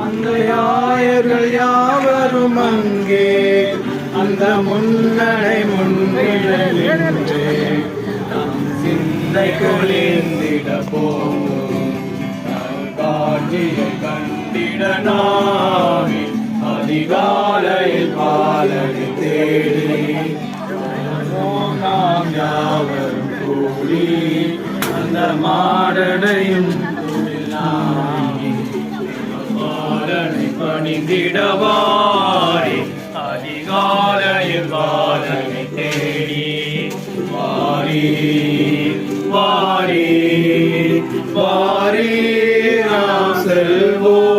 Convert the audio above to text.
அந்த யாயர்கள் யாவரும் அங்கே அந்த முன்னடை முன்னிலே சிந்தை கொளிந்திட போகும் காட்சியை கண்டிட நாவி அதிகாலையில் பாலனை தேடி நாம் யாவரும் கூடி அந்த மாடனையும் பாலனை பணிந்திடவாரி அதிகாலையில் பாலனை தேடி வாரி வாரி வாரி நாம் செல்வோம்.